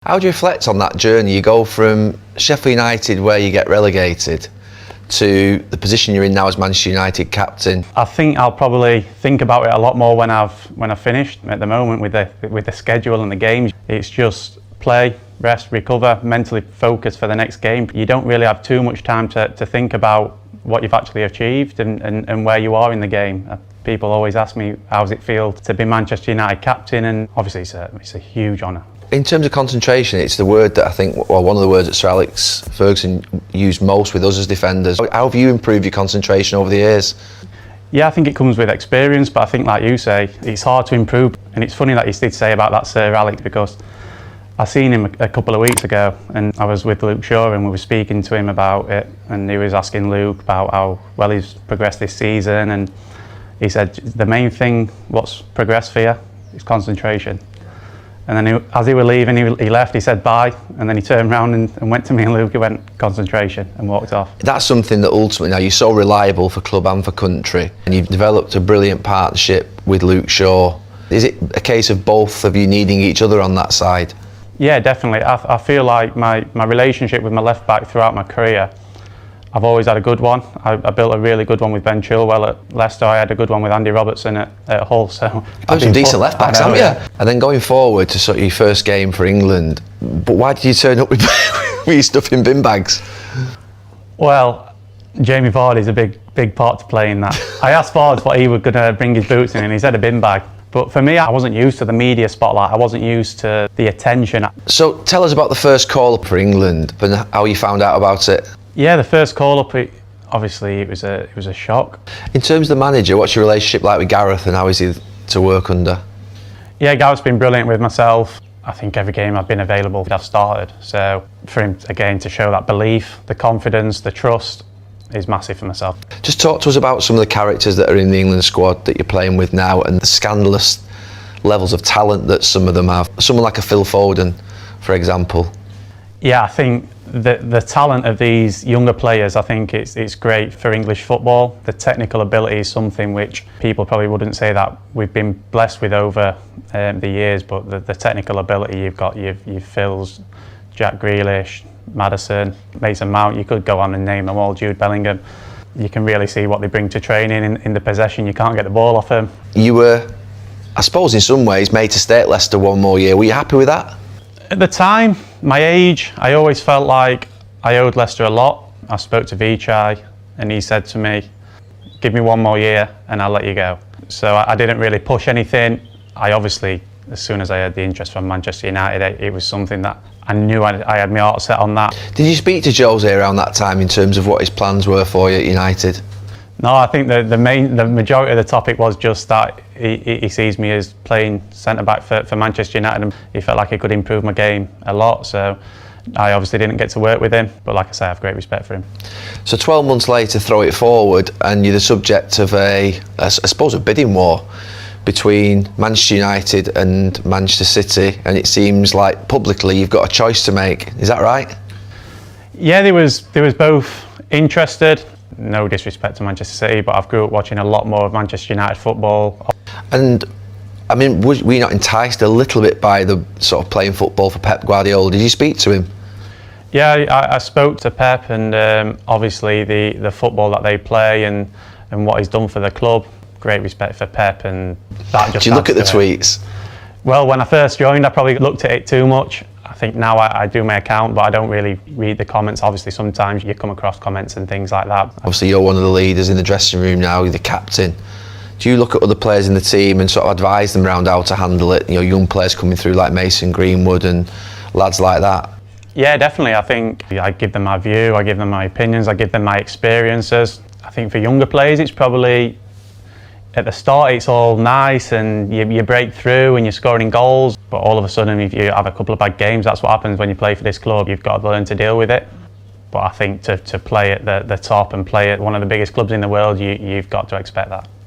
How do you reflect on that journey? You go from Sheffield United, where you get relegated, to the position you're in now as Manchester United captain. I think I'll probably think about it a lot more when I've finished. At the moment, with the schedule and the games, it's just play, rest, recover, mentally focus for the next game. You don't really have too much time to think about what you've actually achieved and where you are in the game. People always ask me, how does it feel to be Manchester United captain? And obviously it's a huge honour. In terms of concentration, it's the word that I think, well, one of the words that Sir Alex Ferguson used most with us as defenders. How have you improved your concentration over the years? Yeah, I think it comes with experience, but I think, like you say, it's hard to improve. And it's funny that you did say about that Sir Alex, because I seen him a couple of weeks ago and I was with Luke Shaw and we were speaking to him about it, and he was asking Luke about how well he's progressed this season, and he said the main thing what's progressed for you is concentration. And then as he was leaving, he left, he said bye, and then he turned around and went to me and Luke, he went, concentration, and walked off. That's something that ultimately, now you're so reliable for club and for country, and you've developed a brilliant partnership with Luke Shaw. Is it a case of both of you needing each other on that side? Yeah, definitely. I feel like my relationship with my left back throughout my career, I've always had a good one. I built a really good one with Ben Chilwell at Leicester. I had a good one with Andy Robertson at Hull. So you've some decent left backs, haven't you? And then going forward to sort of your first game for England, but why did you turn up with your stuff in bin bags? Well, Jamie Vardy's a big part to play in that. I asked Vardy what he was going to bring his boots in, and he said a bin bag. But for me, I wasn't used to the media spotlight. I wasn't used to the attention. So tell us about the first call up for England and how you found out about it. Yeah, the first call up, obviously it was a shock. In terms of the manager, what's your relationship like with Gareth, and how is he to work under? Yeah, Gareth's been brilliant with myself. I think every game I've been available, I've started. So for him, again, to show that belief, the confidence, the trust, is massive for myself. Just talk to us about some of the characters that are in the England squad that you're playing with now, and the scandalous levels of talent that some of them have. Someone like a Phil Foden, for example. Yeah, I think the talent of these younger players, I think it's great for English football. The technical ability is something which people probably wouldn't say that we've been blessed with over the years, but the technical ability you've got, you've Phils, Jack Grealish, Maddison, Mason Mount, you could go on and name them all, Jude Bellingham. You can really see what they bring to training in the possession. You can't get the ball off them. You were, I suppose in some ways, made to stay at Leicester one more year. Were you happy with that? At the time, my age, I always felt like I owed Leicester a lot. I spoke to Vichai and he said to me, give me one more year and I'll let you go. So I didn't really push anything. I obviously, as soon as I had the interest from Manchester United, it was something that I knew I had my heart set on that. Did you speak to Jose around that time in terms of what his plans were for you at United? No, I think the majority of the topic was just that he sees me as playing centre-back for Manchester United, and he felt like he could improve my game a lot. So I obviously didn't get to work with him, but like I say, I have great respect for him. So 12 months later, throw it forward, and you're the subject of I suppose a bidding war between Manchester United and Manchester City, and it seems like publicly you've got a choice to make. Is that right? Yeah, there was both interested. No disrespect to Manchester City, but I've grew up watching a lot more of Manchester United football. And I mean, were you not enticed a little bit by the sort of playing football for Pep Guardiola? Did you speak to him? Yeah, I spoke to Pep, and obviously the football that they play and what he's done for the club. Great respect for Pep, and that just. Did you look at the tweets? Well, when I first joined, I probably looked at it too much. I think now I do my account, but I don't really read the comments. Obviously, sometimes you come across comments and things like that. Obviously, you're one of the leaders in the dressing room now. You're the captain. Do you look at other players in the team and sort of advise them around how to handle it? You know, young players coming through like Mason Greenwood and lads like that. Yeah, definitely. I think I give them my view, I give them my opinions, I give them my experiences. I think for younger players, it's probably at the start it's all nice and you break through and you're scoring goals, but all of a sudden if you have a couple of bad games, that's what happens when you play for this club. You've got to learn to deal with it. But I think to play at the top and play at one of the biggest clubs in the world, you've got to expect that.